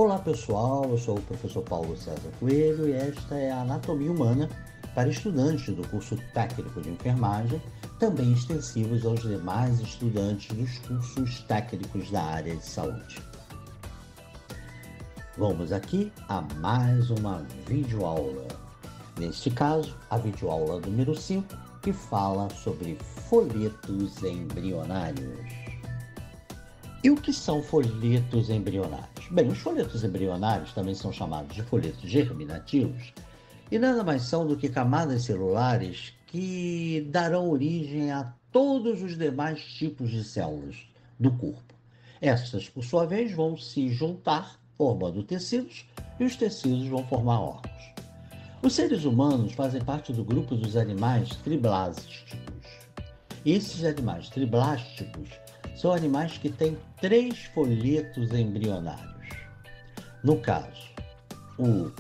Olá pessoal, eu sou o professor Paulo César Coelho e esta é a Anatomia Humana para estudantes do curso técnico de enfermagem, também extensivos aos demais estudantes dos cursos técnicos da área de saúde. Vamos aqui a mais uma videoaula. Neste caso, a videoaula número 5, que fala sobre folhetos embrionários. E o que são folhetos embrionários? Bem, os folhetos embrionários também são chamados de folhetos germinativos e nada mais são do que camadas celulares que darão origem a todos os demais tipos de células do corpo. Estas, por sua vez, vão se juntar, formando tecidos, e os tecidos vão formar órgãos. Os seres humanos fazem parte do grupo dos animais triblásticos. Esses animais triblásticos são animais que têm 3 folhetos embrionários. No caso, o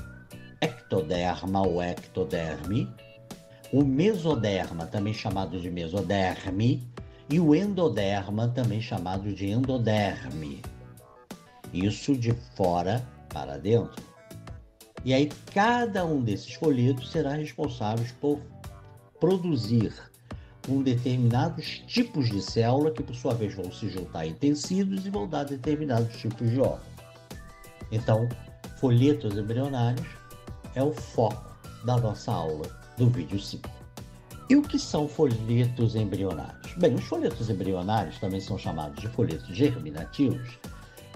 ectoderma ou ectoderme, o mesoderma, também chamado de mesoderme, e o endoderma, também chamado de endoderme. Isso de fora para dentro. E aí, cada um desses folhetos será responsável por produzir determinados tipos de célula que, por sua vez, vão se juntar em tecidos e vão dar determinados tipos de órgãos. Então, folhetos embrionários é o foco da nossa aula do vídeo 5. E o que são folhetos embrionários? Bem, os folhetos embrionários também são chamados de folhetos germinativos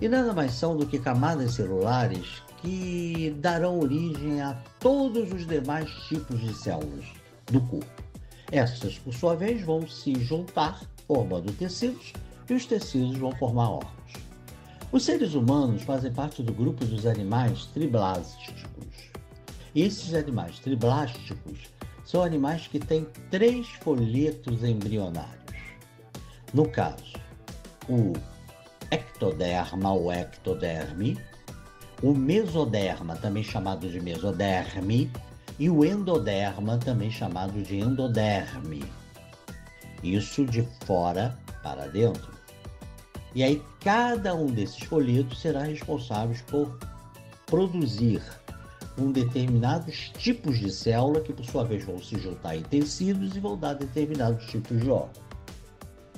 e nada mais são do que camadas celulares que darão origem a todos os demais tipos de células do corpo. Estas, por sua vez, vão se juntar, formando tecidos, e os tecidos vão formar órgãos. Os seres humanos fazem parte do grupo dos animais triblásticos. Esses animais triblásticos são animais que têm 3 folhetos embrionários. No caso, o ectoderma ou ectoderme, o mesoderma, também chamado de mesoderme, e o endoderma, também chamado de endoderme. Isso de fora para dentro. E aí, cada um desses folhetos será responsável por produzir determinados tipos de célula que, por sua vez, vão se juntar em tecidos e vão dar determinados tipos de órgãos.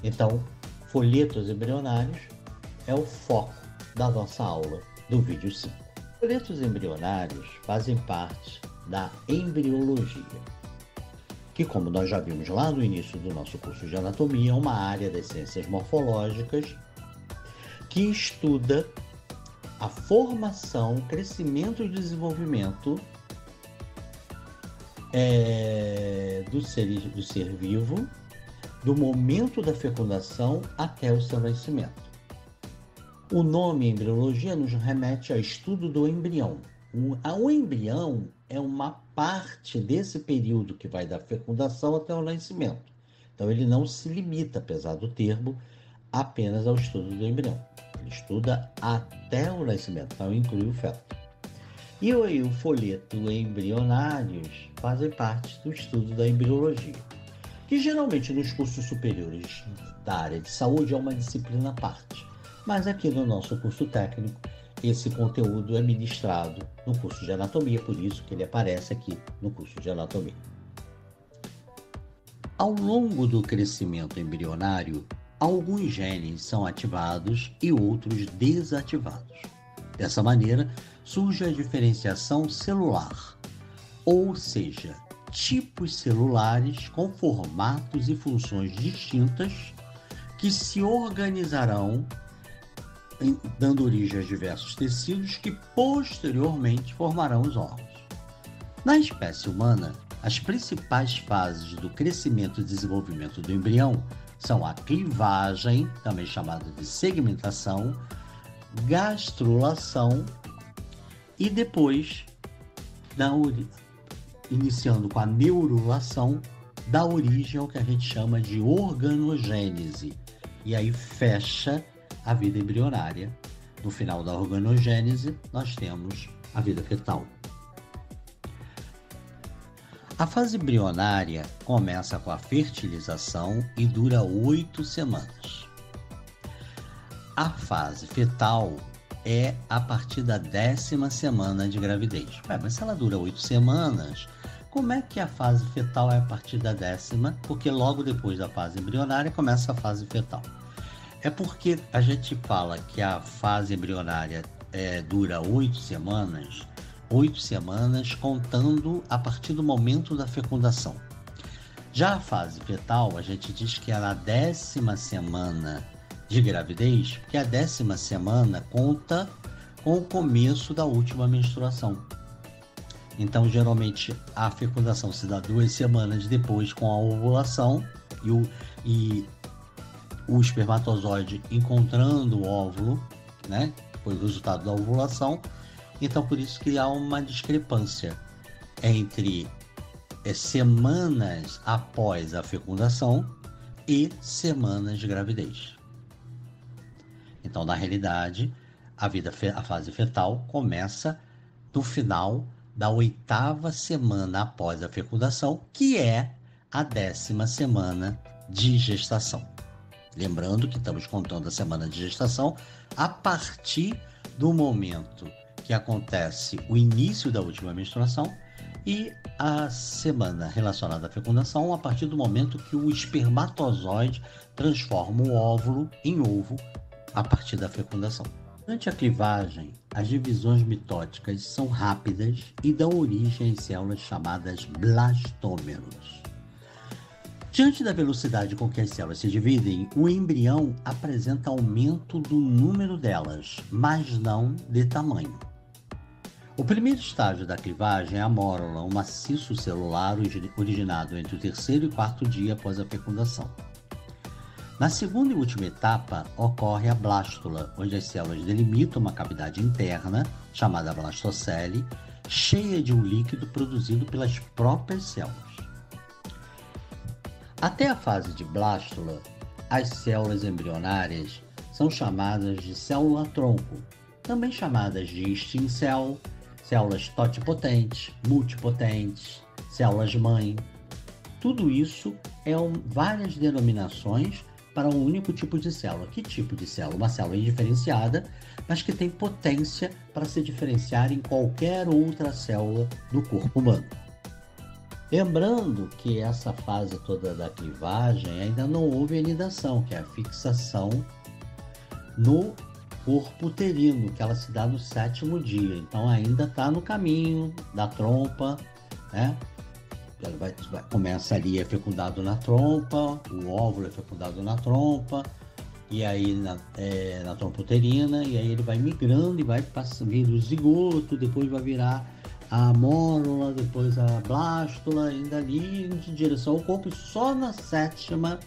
Então, folhetos embrionários é o foco da nossa aula do vídeo 5. Folhetos embrionários fazem parte da embriologia, que, como nós já vimos lá no início do nosso curso de anatomia, é uma área das ciências morfológicas que estuda a formação, crescimento e desenvolvimento do ser vivo, do momento da fecundação até o seu nascimento. O nome embriologia nos remete ao estudo do embrião. O embrião é uma parte desse período que vai da fecundação até o nascimento. Então, ele não se limita, apesar do termo, apenas ao estudo do embrião. Ele estuda até o nascimento, então inclui o feto. E o folheto embrionários fazem parte do estudo da embriologia, que geralmente nos cursos superiores da área de saúde é uma disciplina à parte. Mas aqui no nosso curso técnico, esse conteúdo é ministrado no curso de anatomia, por isso que ele aparece aqui no curso de anatomia. Ao longo do crescimento embrionário, alguns genes são ativados e outros desativados. Dessa maneira, surge a diferenciação celular, ou seja, tipos celulares com formatos e funções distintas que se organizarão dando origem a diversos tecidos que posteriormente formarão os órgãos. Na espécie humana, as principais fases do crescimento e desenvolvimento do embrião são a clivagem, também chamada de segmentação, gastrulação e depois, iniciando com a neurulação, dá origem ao que a gente chama de organogênese. E aí fecha a vida embrionária. No final da organogênese, nós temos a vida fetal. A fase embrionária começa com a fertilização e dura 8 semanas. A fase fetal é a partir da 10ª semana de gravidez. Mas se ela dura 8 semanas, como é que a fase fetal é a partir da 10ª? Porque logo depois da fase embrionária começa a fase fetal. É porque a gente fala que a fase embrionária dura 8 semanas contando a partir do momento da fecundação. Já a fase fetal, a gente diz que é na 10ª semana de gravidez, porque a 10ª semana conta com o começo da última menstruação. Então, geralmente, a fecundação se dá 2 semanas depois com a ovulação e o espermatozoide encontrando o óvulo, né? Foi o resultado da ovulação. Então, por isso que há uma discrepância entre semanas após a fecundação e semanas de gravidez. Então, na realidade, a fase fetal começa no final da 8ª semana após a fecundação, que é a 10ª semana de gestação. Lembrando que estamos contando a semana de gestação a partir do momento que acontece o início da última menstruação e a semana relacionada à fecundação a partir do momento que o espermatozoide transforma o óvulo em ovo a partir da fecundação. Durante a clivagem, as divisões mitóticas são rápidas e dão origem em células chamadas blastômeros. Diante da velocidade com que as células se dividem, o embrião apresenta aumento do número delas, mas não de tamanho. O primeiro estágio da clivagem é a mórula, um maciço celular originado entre o 3º e 4º dia após a fecundação. Na segunda e última etapa, ocorre a blástula, onde as células delimitam uma cavidade interna, chamada blastocele, cheia de um líquido produzido pelas próprias células. Até a fase de blástula, as células embrionárias são chamadas de célula-tronco, também chamadas de stem cell, células totipotentes, multipotentes, células-mãe. Tudo isso várias denominações para um único tipo de célula. Que tipo de célula? Uma célula indiferenciada, mas que tem potência para se diferenciar em qualquer outra célula do corpo humano. Lembrando que essa fase toda da clivagem ainda não houve anidação, que é a fixação no corpo uterino, que ela se dá no 7º dia. Então ainda está no caminho da trompa, né? Começa ali, é fecundado na trompa, o óvulo é fecundado na trompa, e aí na trompa uterina, e aí ele vai migrando e vai vir o zigoto, depois vai virar a mórula, depois a blástula, ainda ali em direção ao corpo, e só no 7º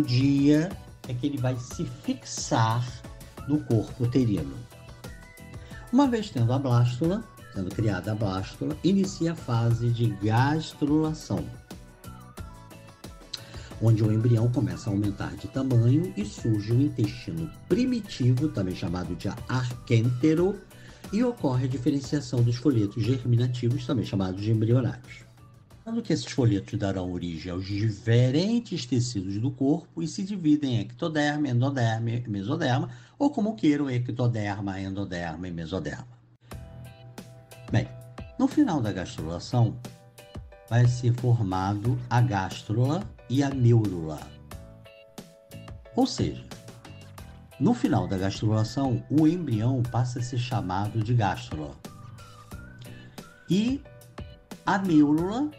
dia é que ele vai se fixar no corpo uterino. Uma vez tendo a blástula, sendo criada a blástula, inicia a fase de gastrulação, onde o embrião começa a aumentar de tamanho e surge o intestino primitivo, também chamado de arquêntero, e ocorre a diferenciação dos folhetos germinativos, também chamados de embrionários. Sendo que esses folhetos darão origem aos diferentes tecidos do corpo e se dividem em ectoderma, endoderma e mesoderma, ou como queiram, ectoderma, endoderma e mesoderma. Bem, no final da gastrulação, vai ser formado a gástrula e a neurula. Ou seja, no final da gastrulação, o embrião passa a ser chamado de gástrula. E a neurula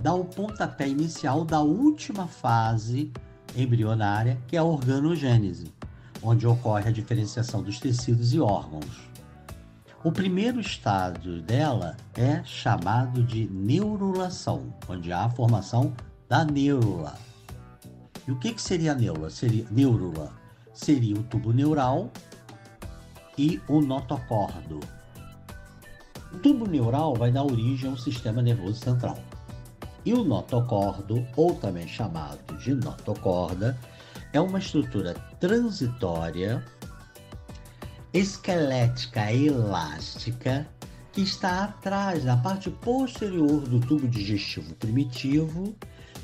dá o pontapé inicial da última fase embrionária, que é a organogênese, onde ocorre a diferenciação dos tecidos e órgãos. O primeiro estágio dela é chamado de neurulação, onde há a formação da neurula. E o que seria a neurula? Neurula seria o tubo neural e o notocordo. O tubo neural vai dar origem ao sistema nervoso central. E o notocordo, ou também chamado de notocorda, é uma estrutura transitória, esquelética e elástica, que está atrás, na parte posterior do tubo digestivo primitivo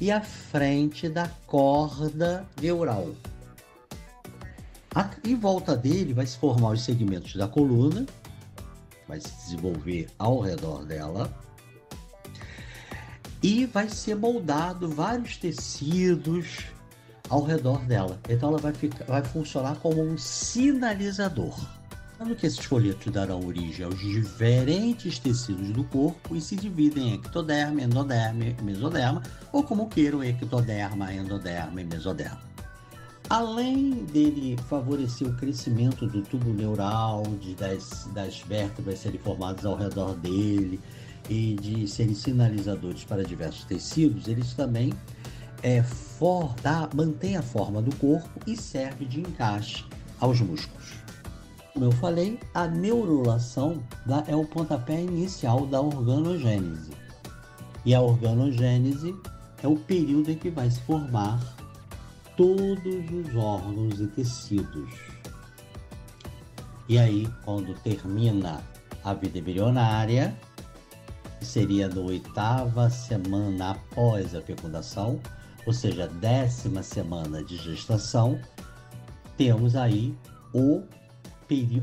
e à frente da corda neural. Em volta dele vai se formar os segmentos da coluna, vai se desenvolver ao redor dela, e vai ser moldado vários tecidos ao redor dela. Então ela vai funcionar como um sinalizador. Sendo que esses folhetos darão origem aos diferentes tecidos do corpo e se dividem em ectoderma, endoderma e mesoderma, ou como queiram, ectoderma, endoderma e mesoderma. Além dele favorecer o crescimento do tubo neural, das vértebras serem formadas ao redor dele e de serem sinalizadores para diversos tecidos, eles também mantém a forma do corpo e serve de encaixe aos músculos. Como eu falei, a neurulação é o pontapé inicial da organogênese. E a organogênese é o período em que vai se formar todos os órgãos e tecidos. E aí, quando termina a vida embrionária, que seria na 8ª semana após a fecundação, ou seja, 10ª semana de gestação, temos aí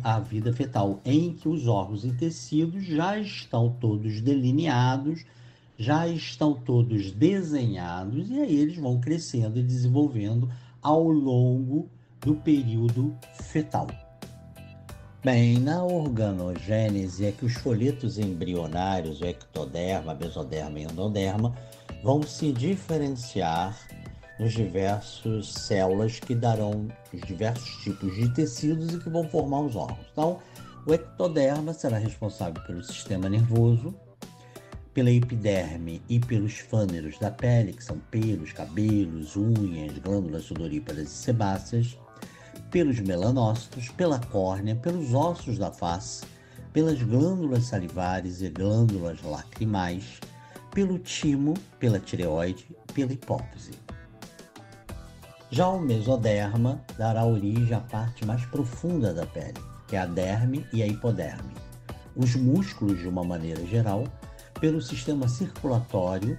a vida fetal, em que os órgãos e tecidos já estão todos delineados, já estão todos desenhados, e aí eles vão crescendo e desenvolvendo ao longo do período fetal. Bem, na organogênese é que os folhetos embrionários, o ectoderma, mesoderma e endoderma, vão se diferenciar nos diversos células que darão os diversos tipos de tecidos e que vão formar os órgãos. Então, o ectoderma será responsável pelo sistema nervoso, pela epiderme e pelos fâneros da pele, que são pelos, cabelos, unhas, glândulas sudoríparas e sebáceas, pelos melanócitos, pela córnea, pelos ossos da face, pelas glândulas salivares e glândulas lacrimais, pelo timo, pela tireoide e pela hipófise. Já o mesoderma dará origem à parte mais profunda da pele, que é a derme e a hipoderme. Os músculos, de uma maneira geral, pelo sistema circulatório,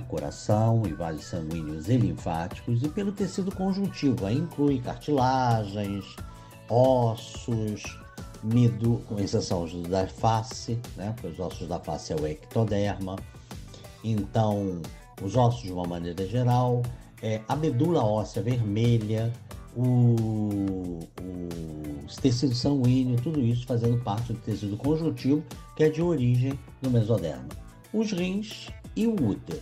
coração e vasos sanguíneos e linfáticos, e pelo tecido conjuntivo, aí inclui cartilagens, ossos, com exceção da face, porque os ossos da face é o ectoderma. Então, os ossos, de uma maneira geral, a medula óssea vermelha, os tecidos sanguíneos, tudo isso fazendo parte do tecido conjuntivo, que é de origem do mesoderma. Os rins e o útero.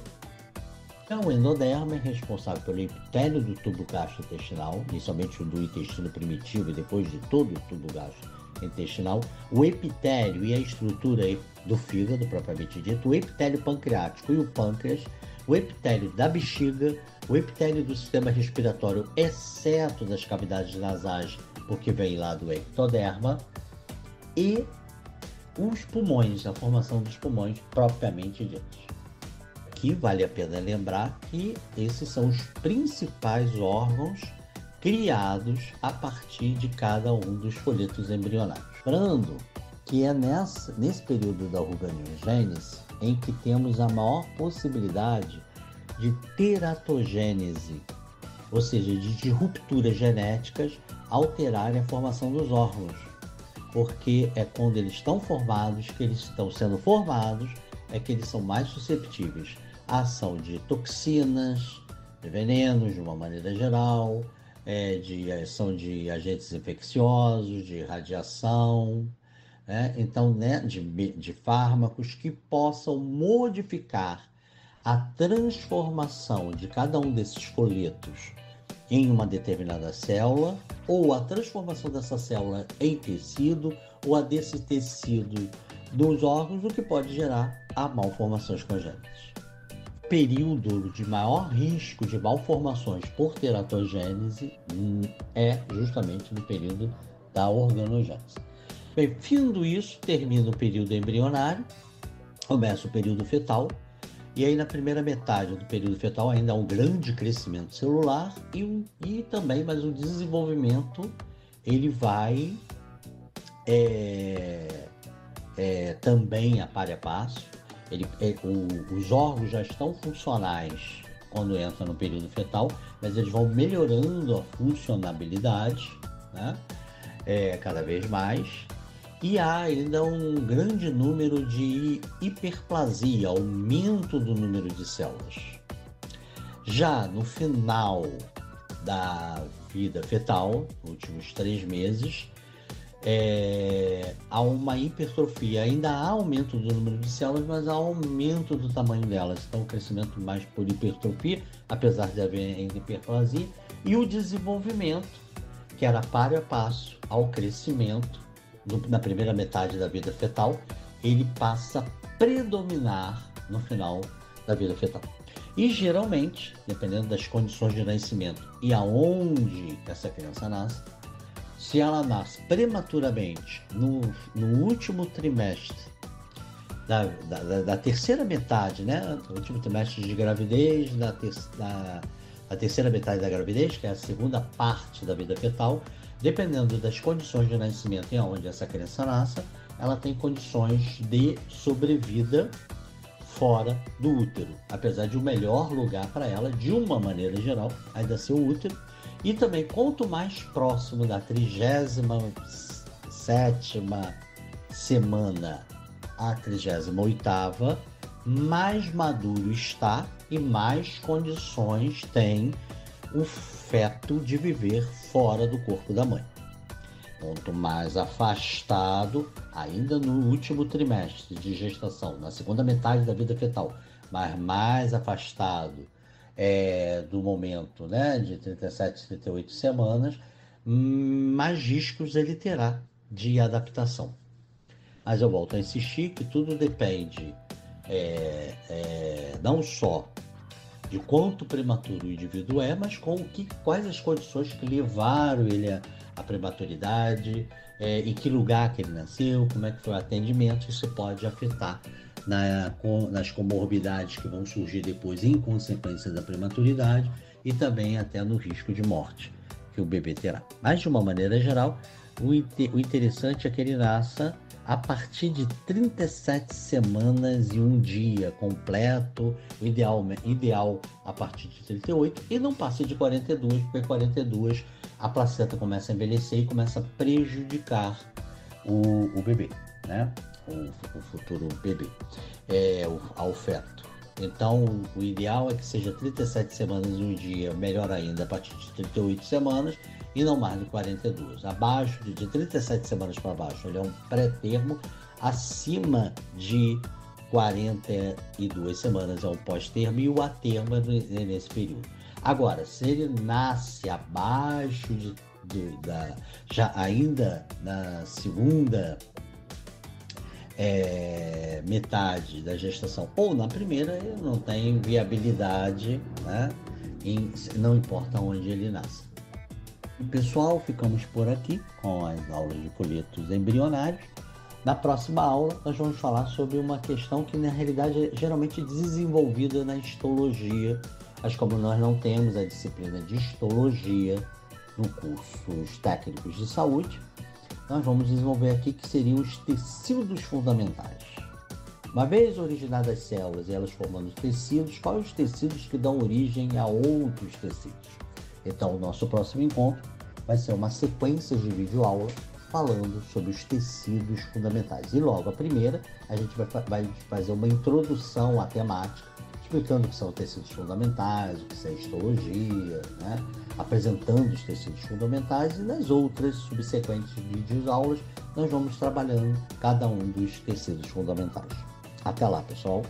Então, o endoderma é responsável pelo epitélio do tubo gastrointestinal, inicialmente do intestino primitivo e depois de todo o tubo gastrointestinal, o epitélio e a estrutura do fígado, propriamente dito, o epitélio pancreático e o pâncreas, o epitélio da bexiga, o epitélio do sistema respiratório, exceto das cavidades nasais, porque vem lá do ectoderma, e os pulmões, a formação dos pulmões propriamente ditos. Aqui vale a pena lembrar que esses são os principais órgãos criados a partir de cada um dos folhetos embrionários. Lembrando que é nesse período da organogênese em que temos a maior possibilidade de teratogênese, ou seja, de rupturas genéticas alterarem a formação dos órgãos, porque é quando eles estão formados, que eles estão sendo formados, é que eles são mais susceptíveis à ação de toxinas, de venenos, de uma maneira geral, de ação de agentes infecciosos, de radiação, então, de fármacos que possam modificar a transformação de cada um desses folhetos em uma determinada célula, ou a transformação dessa célula em tecido, ou a desse tecido dos órgãos, o que pode gerar a malformações congênitas. O período de maior risco de malformações por teratogênese é justamente no período da organogênese. Bem, findo isso, termina o período embrionário, começa o período fetal, e aí na primeira metade do período fetal ainda há um grande crescimento celular e também, mas o desenvolvimento ele vai também a par e a passo. Os órgãos já estão funcionais quando entra no período fetal, mas eles vão melhorando a funcionabilidade, né? Cada vez mais. E há ainda um grande número de hiperplasia, aumento do número de células. Já no final da vida fetal, últimos 3 meses, há uma hipertrofia, ainda há aumento do número de células, mas há aumento do tamanho delas. Então, o crescimento mais por hipertrofia, apesar de haver ainda hiperplasia, e o desenvolvimento, que era passo a passo ao crescimento, na primeira metade da vida fetal, ele passa a predominar no final da vida fetal. E geralmente, dependendo das condições de nascimento e aonde essa criança nasce, se ela nasce prematuramente no último trimestre da terceira metade, né? No último trimestre de gravidez, a terceira metade da gravidez, que é a segunda parte da vida fetal, dependendo das condições de nascimento e aonde essa criança nasce, ela tem condições de sobrevida fora do útero, apesar de o melhor lugar para ela, de uma maneira geral, ainda ser o útero. E também, quanto mais próximo da 37ª semana à 38ª, mais maduro está e mais condições tem o feto de viver fora do corpo da mãe. Quanto mais afastado, ainda no último trimestre de gestação, na segunda metade da vida fetal, mas mais afastado do momento, né, de 37, 38 semanas, mais riscos ele terá de adaptação. Mas eu volto a insistir que tudo depende não só de quanto prematuro o indivíduo é, mas quais as condições que levaram ele à prematuridade, em que lugar que ele nasceu, como é que foi o atendimento. Isso pode afetar nas comorbidades que vão surgir depois em consequência da prematuridade e também até no risco de morte que o bebê terá. Mas, de uma maneira geral, o interessante é que ele nasça a partir de 37 semanas e 1 dia completo, ideal a partir de 38, e não passe de 42, porque 42 a placenta começa a envelhecer e começa a prejudicar o bebê, né? O futuro bebê, ao feto. Então, o ideal é que seja 37 semanas e 1 dia, melhor ainda, a partir de 38 semanas, e não mais de 42. Abaixo de 37 semanas para baixo, ele é um pré-termo. Acima de 42 semanas é um pós-termo, e o atermo é nesse período. Agora, se ele nasce abaixo já ainda na segunda metade da gestação ou na primeira, ele não tem viabilidade, né? Não importa onde ele nasce. Pessoal, ficamos por aqui com as aulas de folhetos embrionários. Na próxima aula, nós vamos falar sobre uma questão que, na realidade, é geralmente desenvolvida na histologia, mas como nós não temos a disciplina de histologia no cursos técnicos de saúde, nós vamos desenvolver aqui que seriam os tecidos fundamentais. Uma vez originadas as células e elas formando tecidos, quais os tecidos que dão origem a outros tecidos? Então, o nosso próximo encontro vai ser uma sequência de videoaula falando sobre os tecidos fundamentais. E logo a primeira, a gente vai fazer uma introdução à temática, explicando o que são tecidos fundamentais, o que é histologia, né? Apresentando os tecidos fundamentais, e nas outras subsequentes videoaulas nós vamos trabalhando cada um dos tecidos fundamentais. Até lá, pessoal!